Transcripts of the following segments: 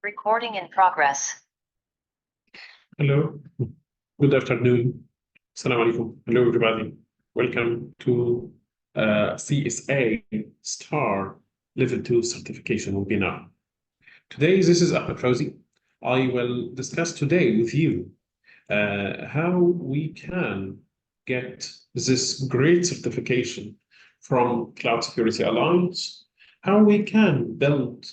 Recording in progress. Hello, good afternoon. Assalamu alaikum. Hello, everybody. Welcome to CSA STAR Level 2 certification webinar. Today, this is Ahmed. I will discuss today with you how we can get this great certification from Cloud Security Alliance, how we can build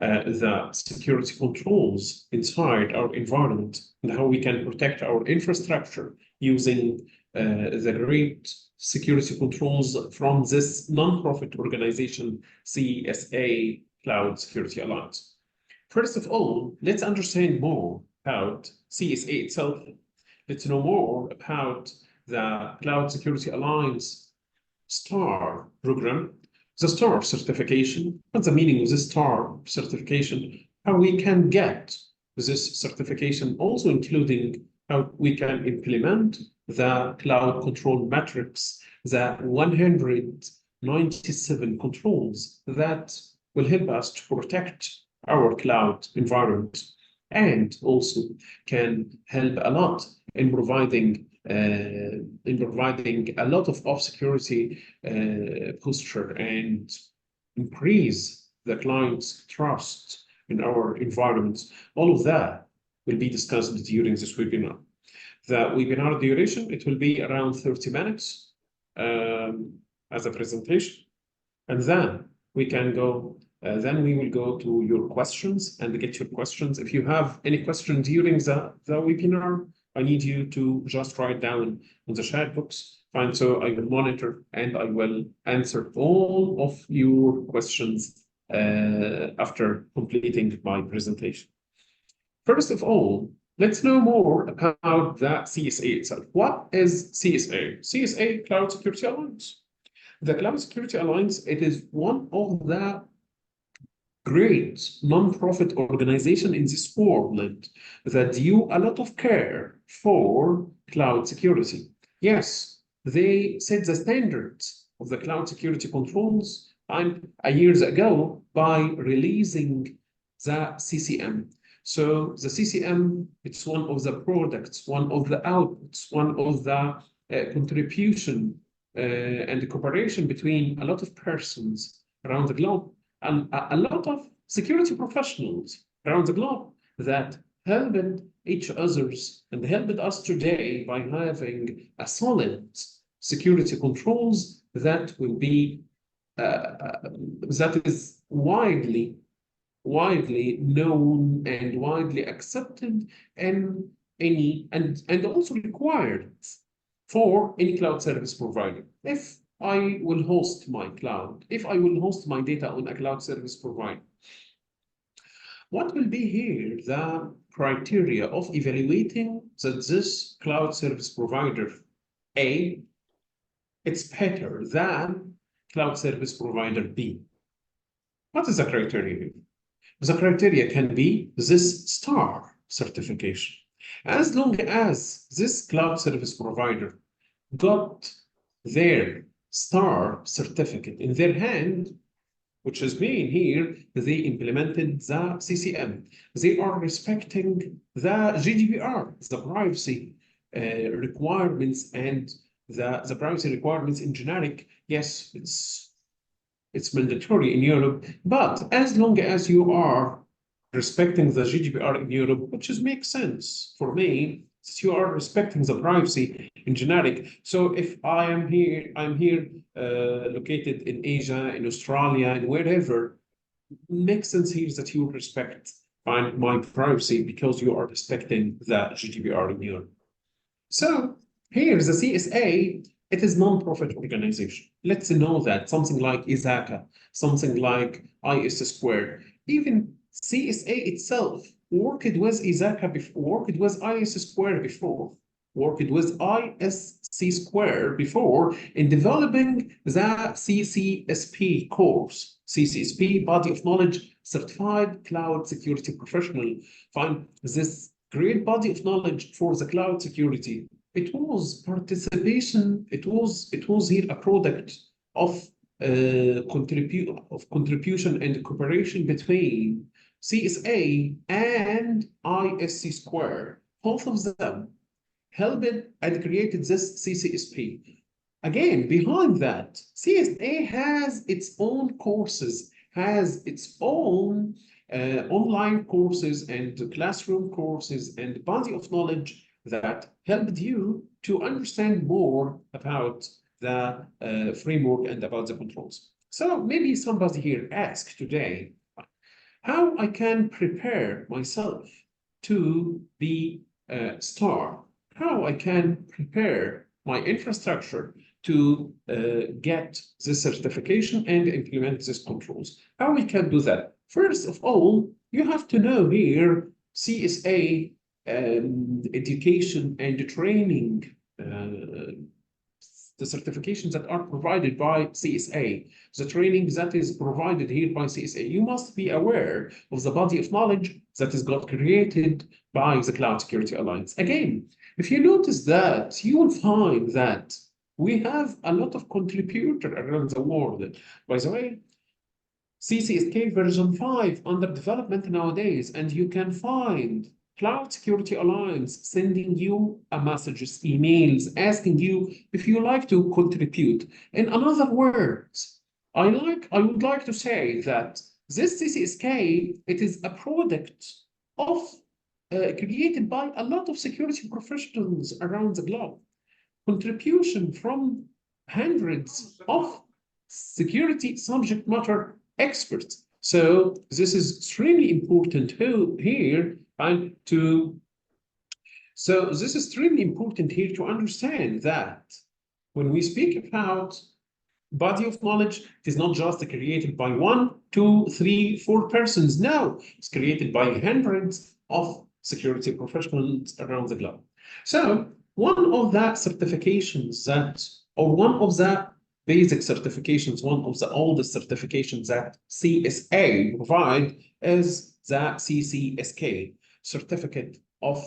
the security controls inside our environment, and how we can protect our infrastructure using the great security controls from this non-profit organization, CSA Cloud Security Alliance. First of all, let's understand more about CSA itself. Let's know more about the Cloud Security Alliance STAR program, the STAR certification. What's the meaning of this STAR certification? How we can get this certification, also including how we can implement the Cloud Control Matrix, the 197 controls that will help us to protect our cloud environment, and also can help a lot in providing a lot of security posture and increase the client's trust in our environments. All of that will be discussed during this webinar. The webinar duration, it will be around 30 minutes as a presentation, and then we can go. Then we will go to your questions and get your questions. If you have any questions during the webinar, I need you to just write down on the chat box. Fine, so I will monitor and I will answer all of your questions after completing my presentation. First of all, let's know more about the CSA itself. What is CSA? CSA Cloud Security Alliance. The Cloud Security Alliance, it is one of the great non-profit organization in this world that do a lot of care for cloud security. Yes, they set the standards of the cloud security controls years ago by releasing the CCM. So the CCM, it's one of the products, one of the outputs, one of the contribution and the cooperation between a lot of persons around the globe, and a lot of security professionals around the globe that helped each others and helped us today by having a solid security controls that will be that is widely known and widely accepted in any and also required for any cloud service provider. If I will host my cloud, if I will host my data on a cloud service provider, what will be here the criteria of evaluating that this cloud service provider, A, it's better than cloud service provider B? What is the criteria here? The criteria can be this STAR certification. As long as this cloud service provider got their STAR certificate in their hand, which has been here, they implemented the CCM. They are respecting the GDPR, the privacy requirements, and the privacy requirements in generic. Yes, it's mandatory in Europe, but as long as you are respecting the GDPR in Europe, which makes sense for me, you are respecting the privacy in generic. So if I'm here located in Asia, in Australia, and wherever, makes sense here that you respect my privacy because you are respecting the GDPR in Europe. So here's the CSA. It is non-profit organization. Let's know that something like ISACA, something like IS2, even CSA itself worked with ISACA before, worked with IS2 before, worked with ISC2 before in developing the CCSP course, CCSP Body of Knowledge Certified Cloud Security Professional. Find this great body of knowledge for the cloud security. It was participation. It was here a product of contribution and cooperation between CSA and ISC square, both of them helped and created this CCSP. Again, behind that, CSA has its own courses, has its own online courses and classroom courses and body of knowledge that helped you to understand more about the framework and about the controls. So maybe somebody here asked today how I can prepare myself to be a star, how I can prepare my infrastructure to get this certification and implement these controls. How we can do that? First of all, you have to know here CSA education and training, the certifications that are provided by CSA, the training that is provided here by CSA. You must be aware of the body of knowledge that is got created by the Cloud Security Alliance. Again, if you notice that, you will find that we have a lot of contributors around the world. By the way, CCSK version 5 under development nowadays, and you can find Cloud Security Alliance sending you a messages, emails, asking you if you like to contribute. In other words, I would like to say that this CCSK, it is a product of created by a lot of security professionals around the globe. Contribution from hundreds of security subject matter experts. So this is extremely important here and so this is extremely important here to understand that when we speak about body of knowledge, it is not just created by 1, 2, 3, 4 persons. No, it's created by hundreds of security professionals around the globe. So one of the certifications that, or one of the basic certifications, one of the oldest certifications that CSA provide is the CCSK, Certificate of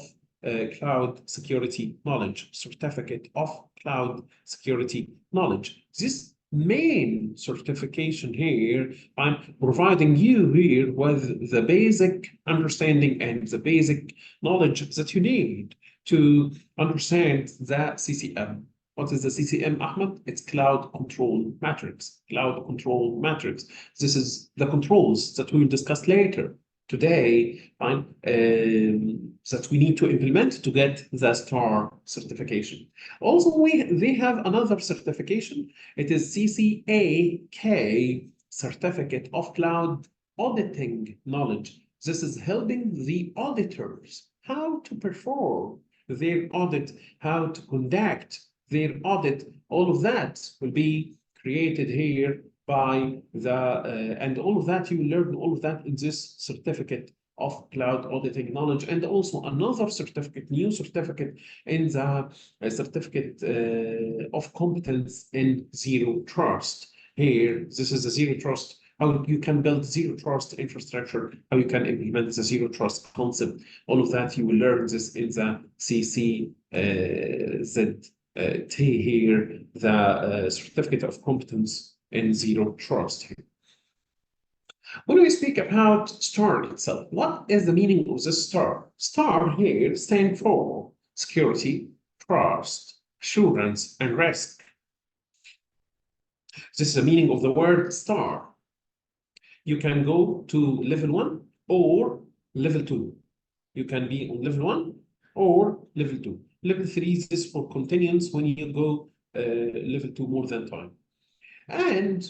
Cloud Security Knowledge, Certificate of Cloud Security Knowledge. This main certification here, I'm providing you here with the basic understanding and the basic knowledge that you need to understand the CCM. What is the CCM, Ahmed? It's Cloud Control Matrix. Cloud Control Matrix. This is the controls that we will discuss later today, that we need to implement to get the STAR certification. Also, they have another certification. It is CCAK, Certificate of Cloud Auditing Knowledge. This is helping the auditors how to perform their audit, how to conduct their audit. All of that will be created here by the, and all of that, you will learn all of that in this certificate of cloud auditing knowledge, and also another certificate, new certificate in the certificate of competence in zero trust. Here, this is a zero trust, how you can build zero trust infrastructure, how you can implement the zero trust concept. All of that you will learn this in the CCZT here, the certificate of competence in zero trust. When we speak about STAR itself, what is the meaning of this STAR? STAR here stands for security, trust, assurance, and risk. This is the meaning of the word STAR. You can go to level 1 or level 2. You can be on level 1 or level 2. Level 3 is this for continuance when you go level 2 more than time. And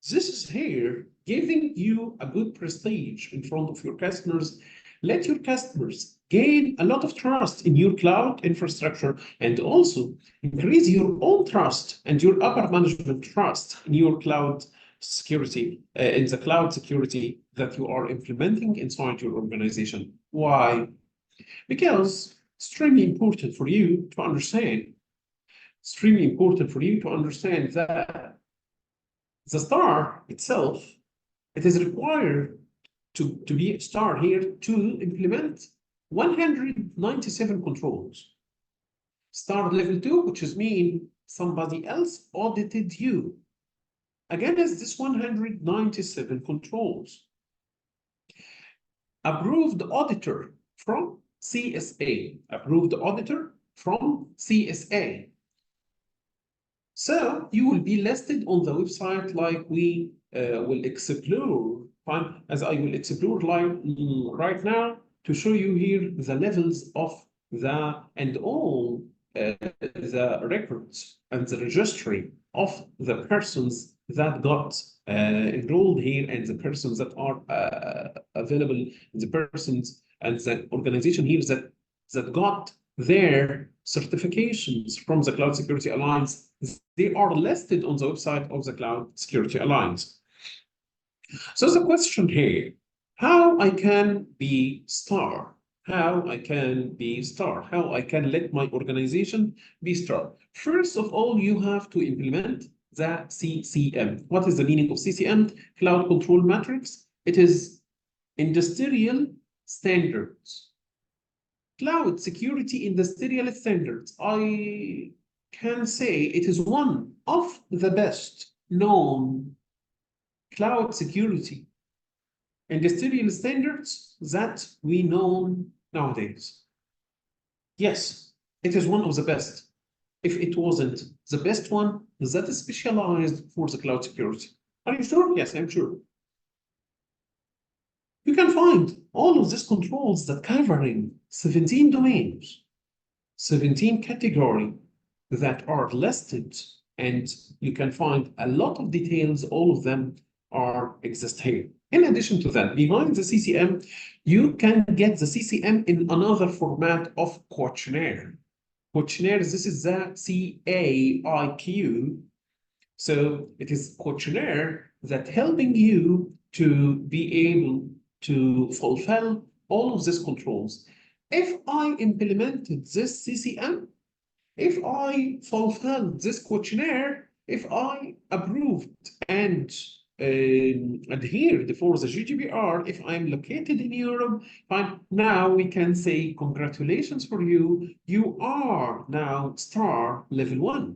this is here giving you a good prestige in front of your customers. Let your customers gain a lot of trust in your cloud infrastructure, and also increase your own trust and your upper management trust in your cloud security, in the cloud security that you are implementing inside your organization. Why? Because it's extremely important for you to understand. Extremely important for you to understand that the STAR itself, it is required to be a STAR here to implement 197 controls. STAR level 2, which is mean somebody else audited you against this 197 controls. approved auditor from CSA, approved auditor from CSA. So you will be listed on the website like we will explore, fine, as I will explore like right now to show you here the levels of the and all the records and the registry of the persons that got enrolled here and the persons that are available, the persons and the organization here that got their certifications from the Cloud Security Alliance. They are listed on the website of the Cloud Security Alliance. So the question here, how I can be STAR? How I can be STAR? How I can let my organization be STAR? First of all, you have to implement the CCM. What is the meaning of CCM? Cloud Control Matrix. It is industrial standards. Cloud security industrial standards. I can say it is one of the best known cloud security industrial standards that we know nowadays. Yes, it is one of the best. If it wasn't the best one, that is specialized for the cloud security. Are you sure? Yes, I'm sure. You can find all of these controls that covering 17 domains, 17 categories that are listed, and you can find a lot of details. All of them are exist here. In addition to that, behind the CCM, you can get the CCM in another format of questionnaire. Questionnaire, this is the CAIQ. So it is questionnaire that helping you to be able to fulfill all of these controls. If I implemented this CCM, if I fulfilled this questionnaire, if I approved and adhered for the GDPR, if I'm located in Europe, fine, now we can say congratulations for you. You are now STAR level 1.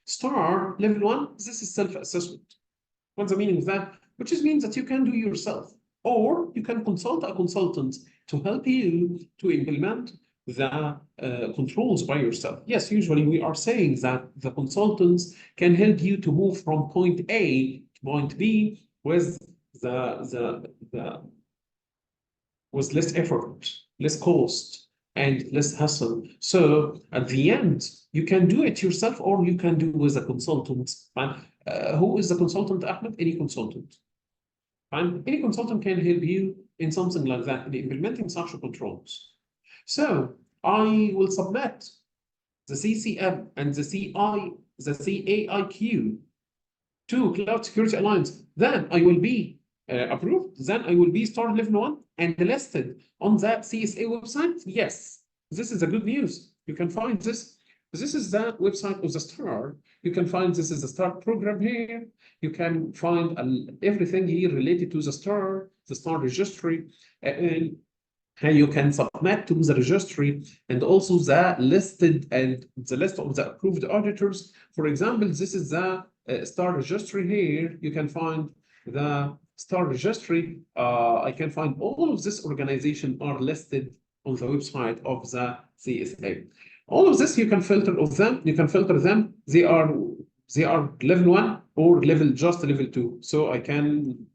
STAR level 1, this is self-assessment. What's the meaning of that? Which means that you can do yourself, or you can consult a consultant to help you to implement the controls by yourself. Yes, usually we are saying that the consultants can help you to move from point A to point B with with less effort, less cost, and less hassle. So at the end, you can do it yourself or you can do with a consultant. Who is the consultant, Ahmed? Any consultant. And any consultant can help you in something like that, in implementing such controls. So I will submit the CCM and the CAIQ to Cloud Security Alliance. Then I will be approved. Then I will be STAR level 1 and listed on that CSA website. Yes, this is a good news. You can find this. This is the website of the STAR. You can find this is the STAR program here. You can find everything here related to the STAR registry. And you can submit to the registry and also the listed and the list of the approved auditors. For example, this is the STAR registry here. You can find the STAR registry. I can find all of this organization are listed on the website of the CSA. All of this you can filter of them. You can filter them. They are level 1 or just level 2. So I can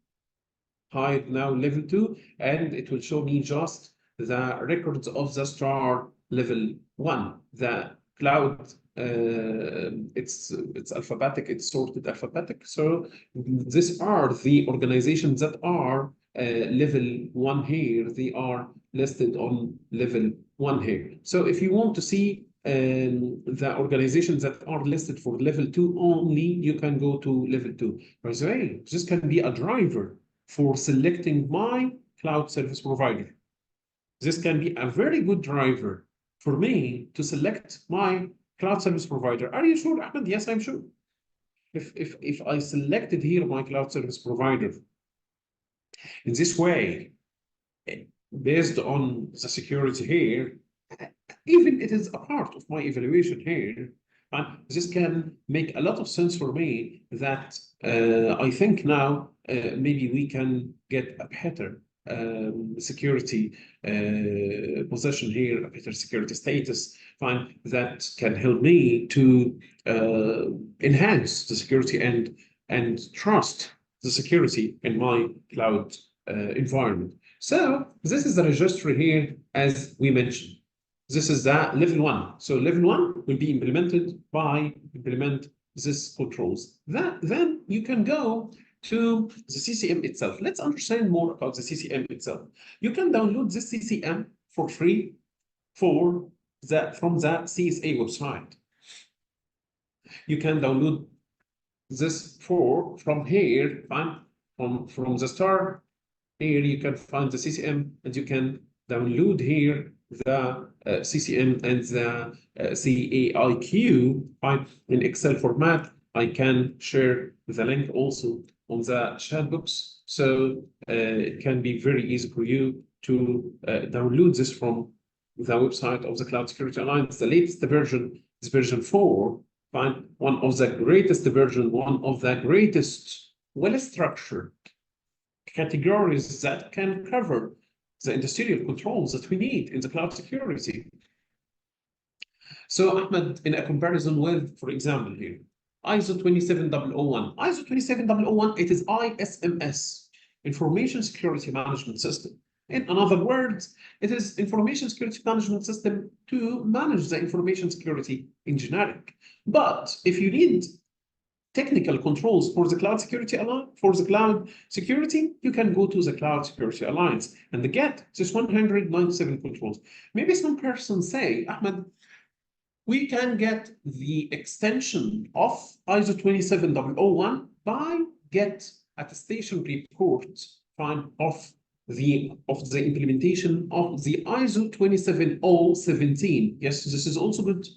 hide now level 2 and it will show me just the records of the STAR level 1. The cloud, it's alphabetic, it's sorted alphabetic. So these are the organizations that are level 1 here. They are listed on level 1 here. So if you want to see the organizations that are listed for level 2 only, you can go to level 2. By the way, this can be a driver for selecting my cloud service provider. This can be a very good driver for me to select my cloud service provider. Are you sure, Ahmed? Yes, I'm sure. If I selected here my cloud service provider in this way, based on the security here, even it is a part of my evaluation here, this can make a lot of sense for me that I think now maybe we can get a better security position here, a better security status, fine, that can help me to enhance the security and trust the security in my cloud environment. So this is the registry here, as we mentioned. This is the level 1. So level 1 will be implemented by implement this controls. Then you can go to the CCM itself. Let's understand more about the CCM itself. You can download this CCM for free from the CSA website. You can download this from here, from the STAR. Here you can find the CCM, and you can download here the CCM and the CAIQ in Excel format. I can share the link also on the chat box, so it can be very easy for you to download this from the website of the Cloud Security Alliance. The latest version is version 4. One of the greatest version, one of the greatest well-structured categories that can cover the industrial controls that we need in the cloud security. So Ahmed, in a comparison with, for example, here, ISO 27001. ISO 27001, it is ISMS, Information Security Management System. In other words, it is Information Security Management System to manage the information security in generic. But if you need technical controls for the cloud security you can go to the Cloud Security Alliance and get this 197 controls. Maybe some persons say, Ahmed, we can get the extension of ISO 27001 by get attestation report of the implementation of the ISO 27017. Yes, this is also good.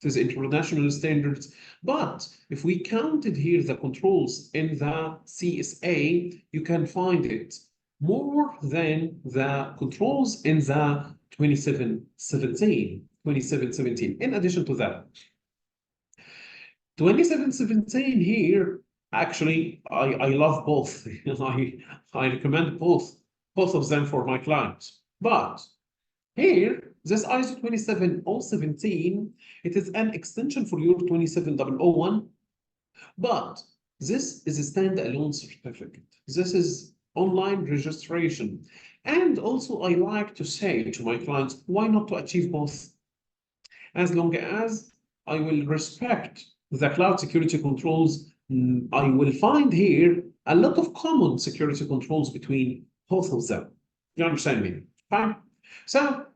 It is international standards. But if we counted here the controls in the CSA, you can find it more than the controls in the 2717. In addition to that, 2717 here, actually, I love both. I recommend both of them for my clients. But here, this ISO 27017, it is an extension for your 27001, but this is a standalone certificate. This is online registration. And also, I like to say to my clients, why not to achieve both? As long as I will respect the cloud security controls, I will find here a lot of common security controls between both of them. You understand me? Fine. So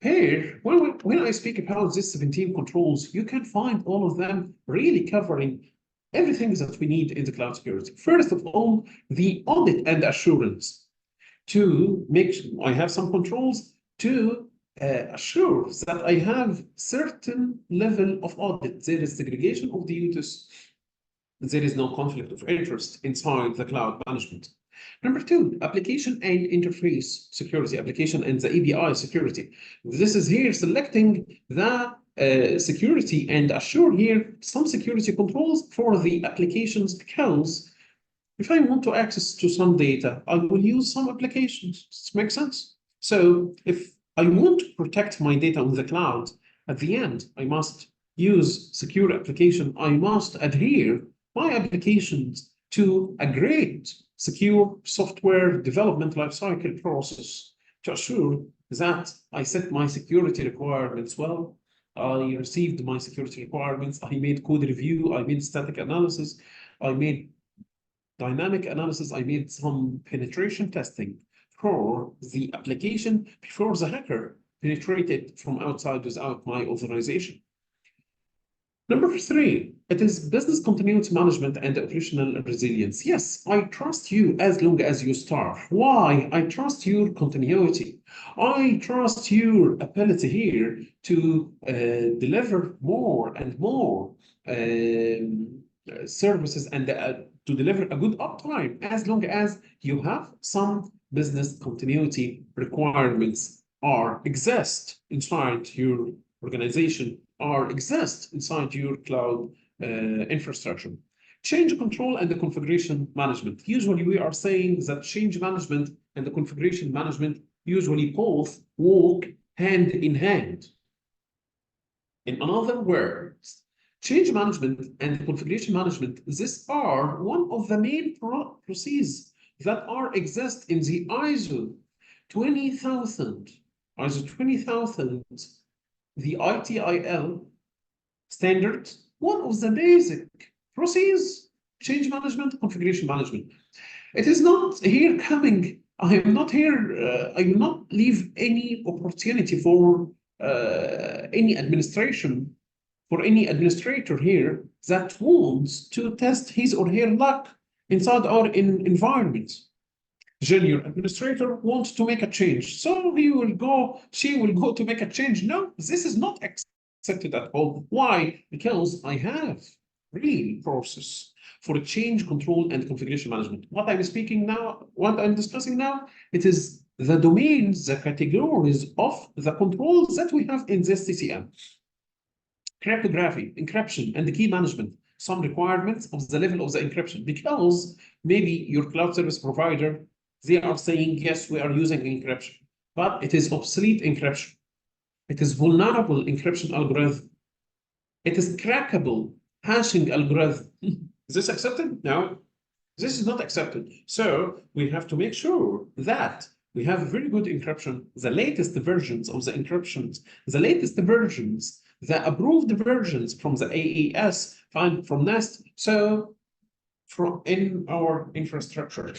here, when I speak about these 17 controls, you can find all of them really covering everything that we need in the cloud security. First of all, the audit and assurance. To make sure I have some controls to assure that I have certain level of audit. There is segregation of duties. There is no conflict of interest inside the cloud management. Number 2, application and interface security, application and the API security. This is here selecting the security and assure here some security controls for the applications, because if I want to access to some data, I will use some applications. Does this make sense? So if I want to protect my data on the cloud, at the end, I must use secure application. I must adhere my applications to a great secure software development lifecycle process to assure that I set my security requirements well. I received my security requirements. I made code review. I made static analysis. I made dynamic analysis. I made some penetration testing for the application before the hacker penetrated from outside without my authorization. Number 3, it is business continuity management and operational resilience. Yes, I trust you as long as you start. Why? I trust your continuity. I trust your ability here to deliver more and more services and to deliver a good uptime, as long as you have some business continuity requirements exist inside your organization, exist inside your cloud infrastructure. Change control and the configuration management. Usually we are saying that change management and the configuration management usually both walk hand in hand. In other words, change management and configuration management, these are one of the main processes that are exist in the ISO 20000, the ITIL standard, one of the basic processes, change management, configuration management. It is not here coming, I am not here, I will not leave any opportunity for any administration, for any administrator here that wants to test his or her luck inside our environment. Junior administrator wants to make a change, so she will go to make a change. No, this is not accepted at all. Why? Because I have real process for change control and configuration management. What I'm speaking now, what I'm discussing now, it is the domains, the categories of the controls that we have in this CCM. Cryptography, encryption, and the key management. Some requirements of the level of the encryption, because maybe your cloud service provider, they are saying, yes, we are using encryption, but it is obsolete encryption. It is vulnerable encryption algorithm. It is crackable hashing algorithm. Is this accepted? No, this is not accepted. So we have to make sure that we have very good encryption, the latest versions of the encryptions, the latest versions, the approved versions from the AES, from NIST, so in our infrastructure.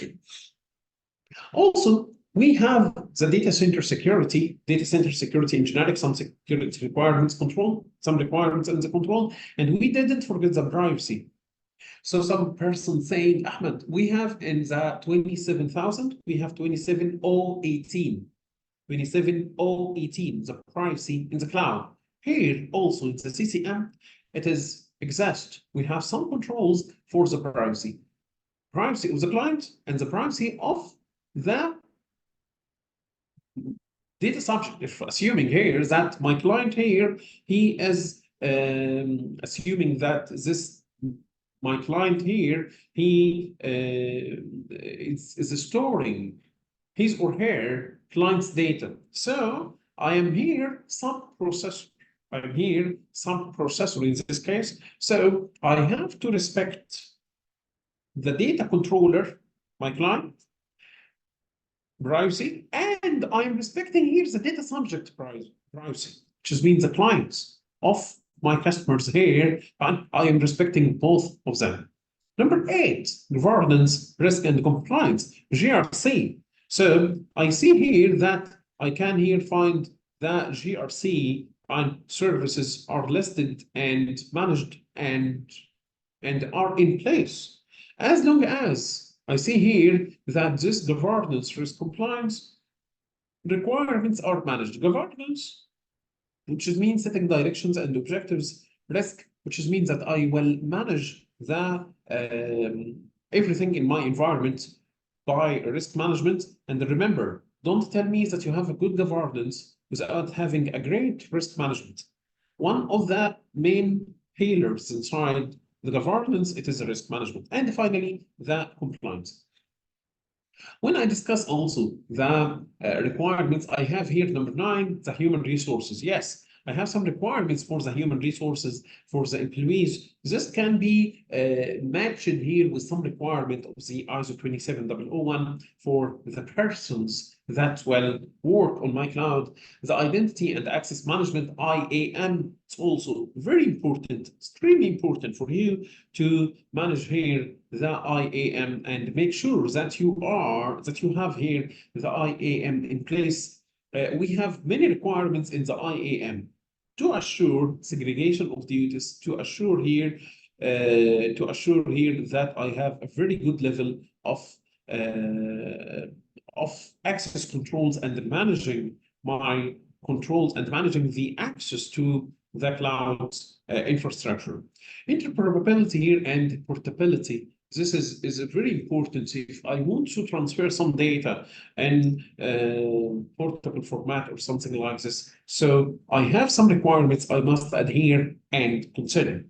Also, we have the data center security engineering, some security requirements control, some requirements in the control, and we didn't forget the privacy. So some person saying, Ahmed, we have in the 27,000, we have 27018, the privacy in the cloud. Here also in the CCM, it is exist. We have some controls for the privacy of the client and the privacy of the data subject. If assuming here that my client here, he is assuming that my client here, he is storing his or her client's data. So I am here some processor. I'm here some processor in this case. So I have to respect the data controller, my client, privacy, and I'm respecting here the data subject privacy, which means the clients of my customers here, and I am respecting both of them. Number 8, governance, risk, and compliance, GRC. So I see here that I can here find that GRC and services are listed and managed and are in place. As long as I see here that this governance, risk, compliance requirements are managed. Governance, which means setting directions and objectives. Risk, which means that I will manage the everything in my environment by risk management. And remember, don't tell me that you have a good governance without having a great risk management. One of the main pillars inside the governance, it is the risk management. And finally, the compliance. When I discuss also the requirements, I have here number 9, the human resources. Yes, I have some requirements for the human resources for the employees. This can be matched here with some requirement of the ISO 27001 for the persons that will work on my cloud. The identity and access management, IAM, it's also very important, extremely important for you to manage here the IAM and make sure that you have here the IAM in place. We have many requirements in the IAM to assure segregation of duties, to assure here that I have a very good level of access controls and managing my controls and managing the access to the cloud infrastructure. Interoperability here and portability. This is very important. If I want to transfer some data in portable format or something like this, so I have some requirements I must adhere and consider.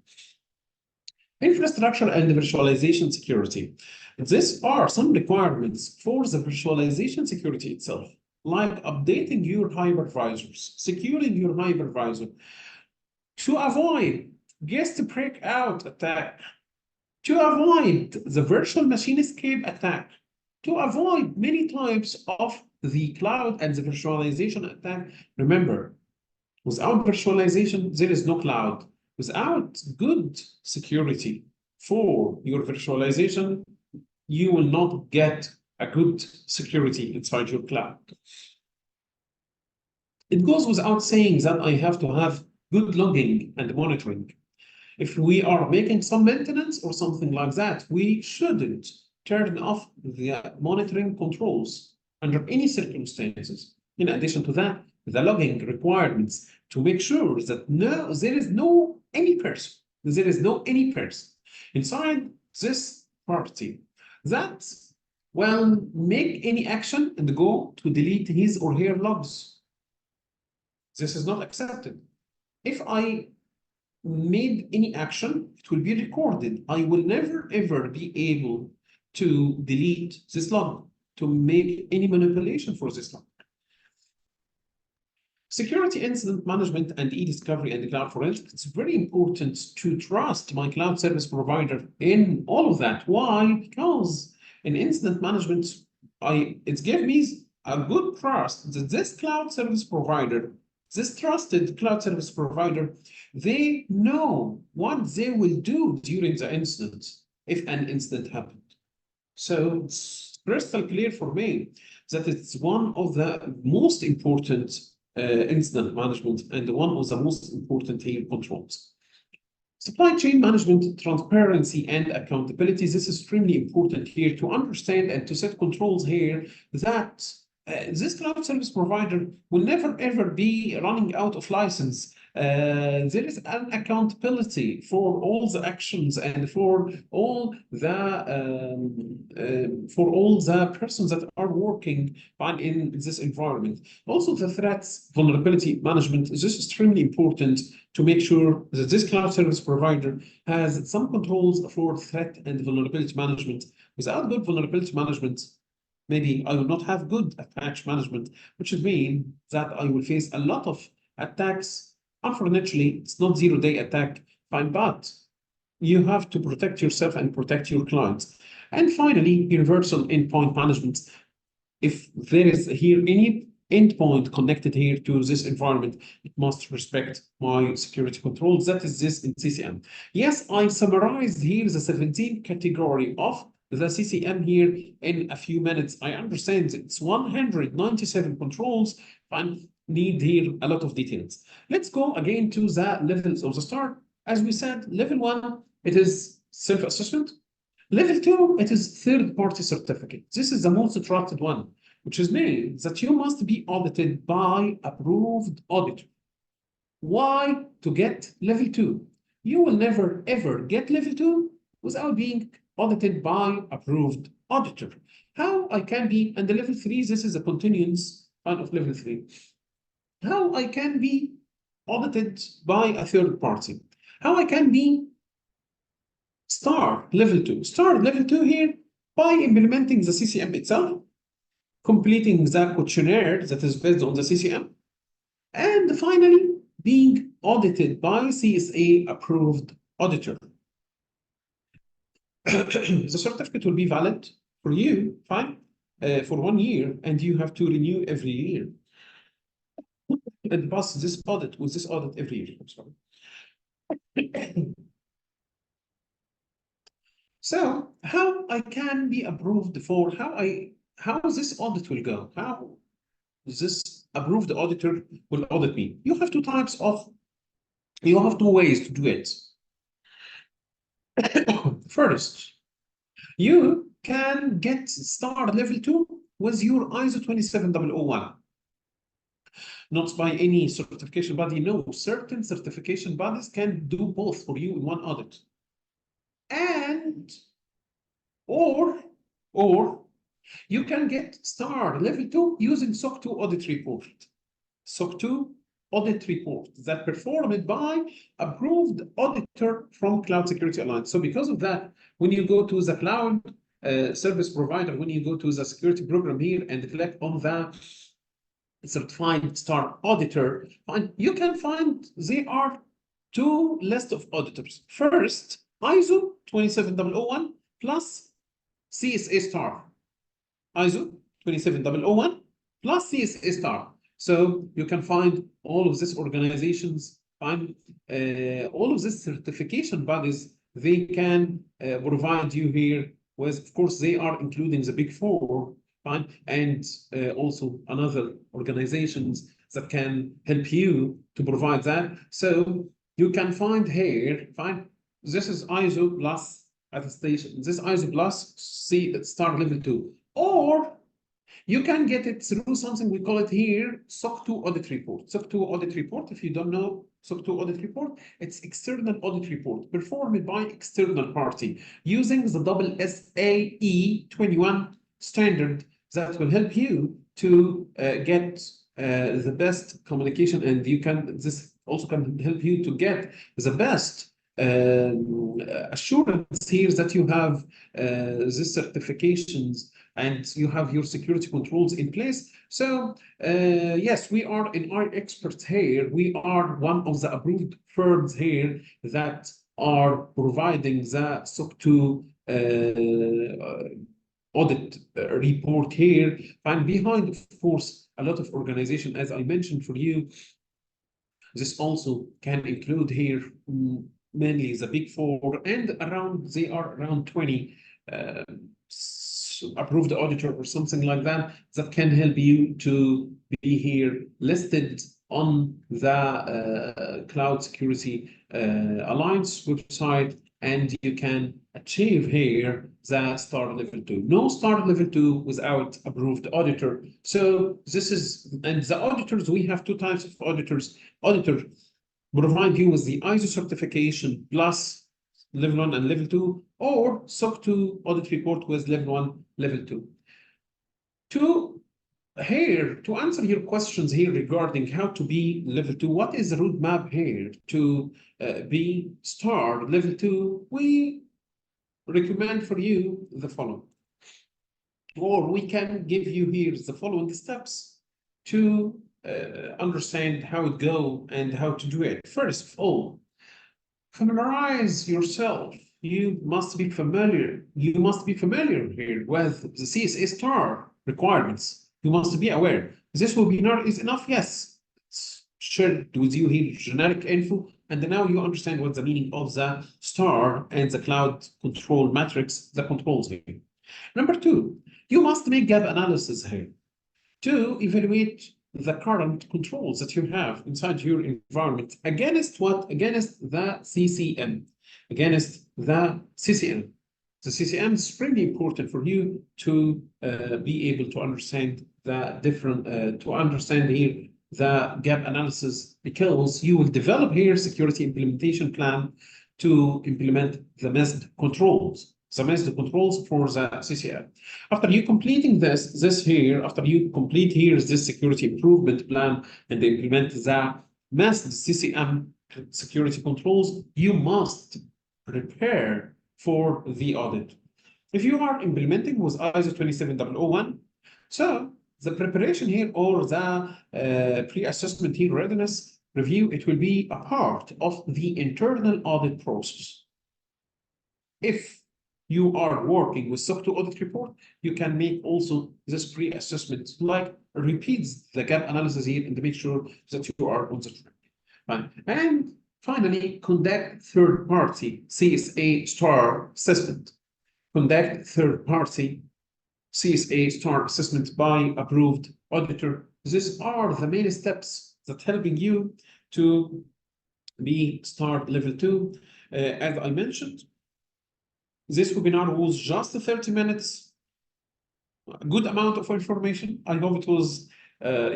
Infrastructure and virtualization security. These are some requirements for the virtualization security itself, like updating your hypervisors, securing your hypervisor, to avoid guest breakout attack, to avoid the virtual machine escape attack, to avoid many types of the cloud and the virtualization attack. Remember, without virtualization, there is no cloud. Without good security for your virtualization, you will not get a good security inside your cloud. It goes without saying that I have to have good logging and monitoring. If we are making some maintenance or something like that, we shouldn't turn off the monitoring controls under any circumstances. In addition to that, the logging requirements to make sure that there is no any person inside this party that will make any action and go to delete his or her logs. This is not accepted. If I made any action, it will be recorded. I will never ever be able to delete this log, to make any manipulation for this log. Security incident management and e-discovery and cloud forensics. It's very important to trust my cloud service provider in all of that. Why? Because in incident management, it gives me a good trust that this cloud service provider, this trusted cloud service provider, they know what they will do during the incident if an incident happened. So it's crystal clear for me that it's one of the most important incident management and one of the most important here controls. Supply chain management, transparency, and accountability. This is extremely important here to understand and to set controls here that this cloud service provider will never ever be running out of license. There is an accountability for all the actions and for all the persons that are working in this environment. Also, the threats vulnerability management is just extremely important to make sure that this cloud service provider has some controls for threat and vulnerability management. Without good vulnerability management, maybe I will not have good patch management, which would mean that I will face a lot of attacks. Unfortunately, it's not zero-day attack, fine, but you have to protect yourself and protect your clients. And finally, universal endpoint management. If there is here any endpoint connected here to this environment, it must respect my security controls. That is this in CCM. Yes, I summarized here the 17 category of the CCM here in a few minutes. I understand it's 197 controls and need here a lot of details. Let's go again to the levels of the STAR. As we said, level 1, it is self-assessment. Level 2, it is third-party certificate. This is the most trusted one, which means that you must be audited by approved auditor. Why? To get level 2. You will never ever get level 2 without being audited by approved auditor. How I can be, and the level 3, this is a continuance of level 3. How I can be audited by a third party. How I can be STAR level 2. STAR level 2 here by implementing the CCM itself, completing the questionnaire that is based on the CCM, and finally being audited by CSA approved auditor. The certificate will be valid for you, fine, for 1 year, and you have to renew every year. And pass this audit with this audit every year. I'm sorry. So how I can be approved for how this audit will go? How this approved auditor will audit me? You have two ways to do it. First, you can get STAR level 2 with your ISO 27001. Not by any certification body. No, certain certification bodies can do both for you in one audit. And or you can get STAR level 2 using SOC 2 audit report. SOC 2 audit report that performed by approved auditor from Cloud Security Alliance. So because of that, when you go to the cloud service provider, when you go to the security program here and click on the certified STAR auditor, you can find there are two lists of auditors. First, ISO 27001 plus CSA STAR. ISO 27001 plus CSA STAR. So you can find all of these organizations, find all of these certification bodies, they can provide you here with, of course, they are including the big four, fine, and also another organizations that can help you to provide that. So you can find here, fine, this is ISO plus attestation, this ISO plus STAR level 2, or you can get it through something we call it here SOC 2 audit report. SOC 2 audit report, if you don't know SOC 2 audit report, it's external audit report performed by external party using the double SAE 21 standard that will help you to get the best communication, and you can, this also can help you to get the best assurance here that you have these certifications and you have your security controls in place. So yes, we are in iExperts here. We are one of the approved firms here that are providing the SOC 2 audit report here. And behind, of course, a lot of organization, as I mentioned for you, this also can include here mainly the big four, and around, they are around 20 approved auditor or something like that, that can help you to be here listed on the Cloud Security Alliance website, and you can achieve here the STAR level 2. No STAR level 2 without approved auditor. So this is, and the auditors, we have two types of auditors. Auditor provide you with the ISO certification plus level 1 and level 2, or SOC 2 audit report with level 1, level 2. To answer your questions here regarding how to be level 2, what is the roadmap here to be STAR level 2? We recommend for you the following, or we can give you here the following steps to understand how it go and how to do it. First of all, familiarize yourself. You must be familiar. You must be familiar here with the CSA STAR requirements. You must be aware. This webinar is enough. Yes, it's shared with you here generic info, and now you understand what the meaning of the STAR and the Cloud Control Matrix, the controls here. Number two, you must make gap analysis here to evaluate the current controls that you have inside your environment against what? Against the CCM, against the CCM. The CCM is pretty important for you to be able to understand the different, to understand here the gap analysis, because you will develop here security implementation plan to implement the missed controls. The missed controls for the CCM. After you completing this here, after you complete here this security improvement plan and implement the missed CCM security controls, you must prepare for the audit. If you are implementing with ISO 27001, so the preparation here or the pre-assessment here readiness review, it will be a part of the internal audit process. If you are working with SOC 2 audit report, you can make also this pre-assessment, like repeats the gap analysis here and to make sure that you are on the track. Right. And finally, conduct third-party CSA STAR assessment. Conduct third-party CSA STAR assessment by approved auditor. These are the main steps that helping you to be STAR level 2. As I mentioned, this webinar was just 30 minutes, a good amount of information. I hope it was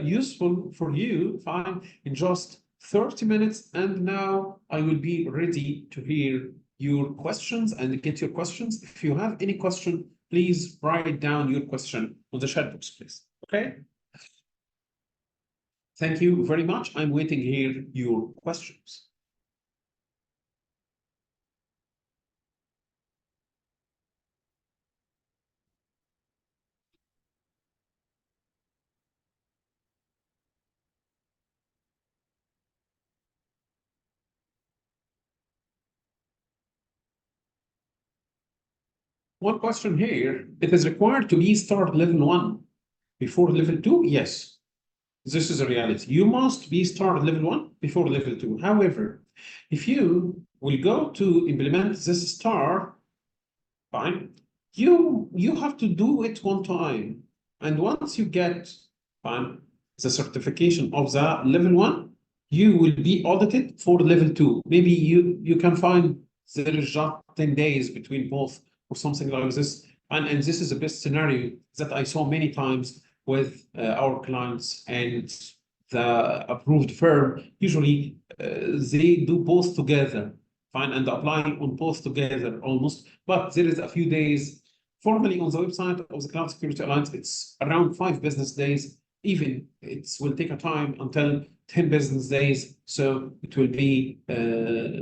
useful for you, fine, in just 30 minutes. And now I will be ready to hear your questions and get your questions. If you have any question, please write down your question on the chat box, please. Okay? Thank you very much. I'm waiting here your questions. One question here, it is required to be start level 1 before level 2? Yes, this is a reality. You must be start level 1 before level 2. However, if you will go to implement this star, fine, you have to do it one time. And once you get, fine, the certification of the level 1, you will be audited for level 2. Maybe you can find there is just 10 days between both or something like this. And this is the best scenario that I saw many times with our clients and the approved firm. Usually they do both together, fine, and applying on both together almost. But there is a few days formally on the website of the Cloud Security Alliance. It's around 5 business days. Even it will take a time until 10 business days. So it will be,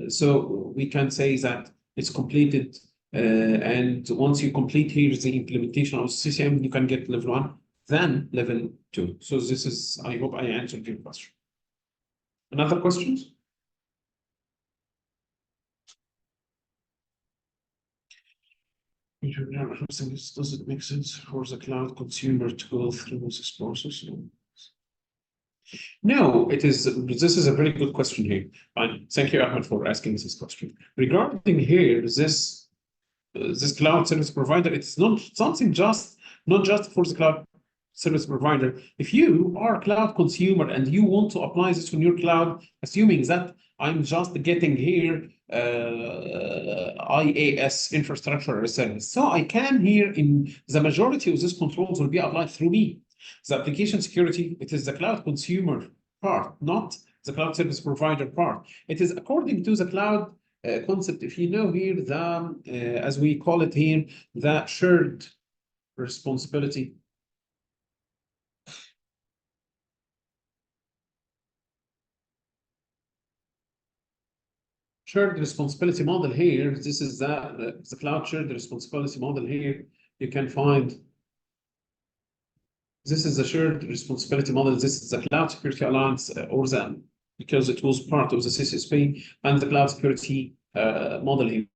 so we can say that it's completed. And once you complete here the implementation of CCM, you can get level 1, then level 2. So this is, I hope I answered your question. Another questions? Does it make sense for the cloud consumer to go through this process? No, it is. This is a very good question here. And thank you, Ahmed, for asking this question. Regarding here, this cloud service provider, it's not something not just for the cloud service provider. If you are a cloud consumer and you want to apply this on your cloud, assuming that I'm just getting here IaaS infrastructure as a service, so I can here in the majority of these controls will be applied through me. The application security, it is the cloud consumer part, not the cloud service provider part. It is according to the cloud concept. If you know here, as we call it here, the shared responsibility. Shared responsibility model here. This is the cloud shared responsibility model here. You can find this is the shared responsibility model. This is the Cloud Security Alliance or the, because it was part of the CSP and the cloud security model here.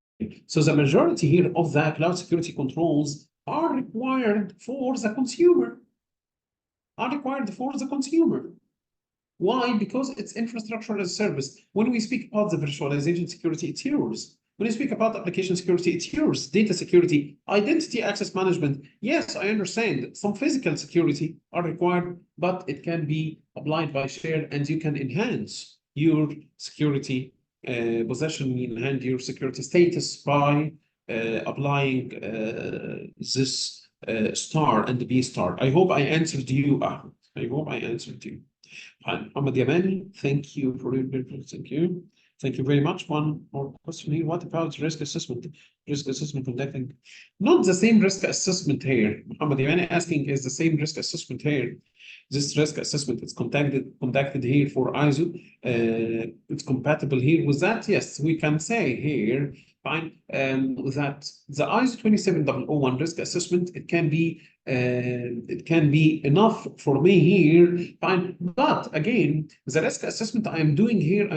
So the majority here of the cloud security controls are required for the consumer. Why? Because it's infrastructure as a service. When we speak about the virtualization security, it's yours. When you speak about application security, it's yours. Data security, identity access management. Yes, I understand some physical security are required, but it can be applied by share and you can enhance your security possession, enhance your security status by applying this star and the B star. I hope I answered you, Ahmed. I hope I answered you. Ahmed Yamani, thank you for your input. Thank you. Thank you very much. One more question here. What about risk assessment? Risk assessment conducting? Not the same risk assessment here. Muhammad Yamani asking is the same risk assessment here. This risk assessment is conducted here for ISO. It's compatible here with that. Yes, we can say here, fine, that the ISO 27001 risk assessment, it can be enough for me here, fine. But again, the risk assessment I'm doing here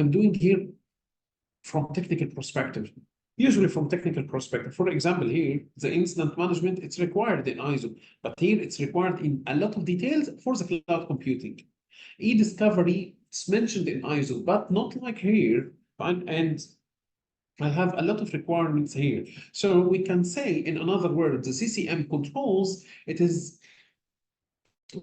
from technical perspective. Usually from technical perspective. For example, here, the incident management, it's required in ISO, but here it's required in a lot of details for the cloud computing. E-discovery, it's mentioned in ISO, but not like here, fine, and I have a lot of requirements here. So we can say, in other words, the CCM controls, it is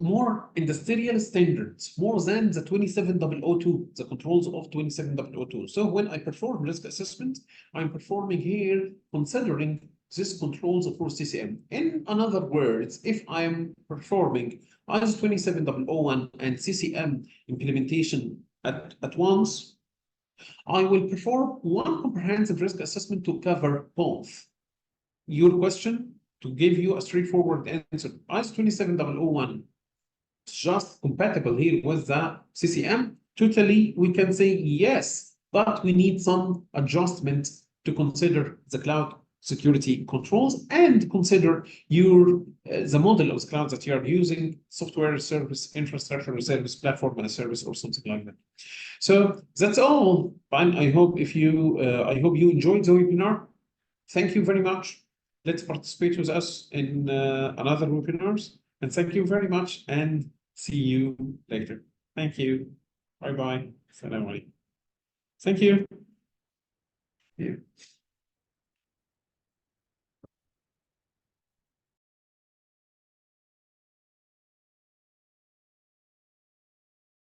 more industrial standards, more than the 27002, the controls of 27002. So when I perform risk assessment, I'm performing here considering this controls for CCM. In other words, if I'm performing ISO 27001 and CCM implementation at once, I will perform one comprehensive risk assessment to cover both. Your question, to give you a straightforward answer, ISO 27001 just compatible here with the CCM, totally we can say yes, but we need some adjustment to consider the cloud security controls and consider your the model of the cloud that you are using, software service, infrastructure service, platform and a service, or something like that. So that's all. Fine. I hope you enjoyed the webinar. Thank you very much. Let's participate with us in another webinars. And thank you very much and see you later. Thank you. Bye bye. Assalamu alaikum. Thank you. Yeah.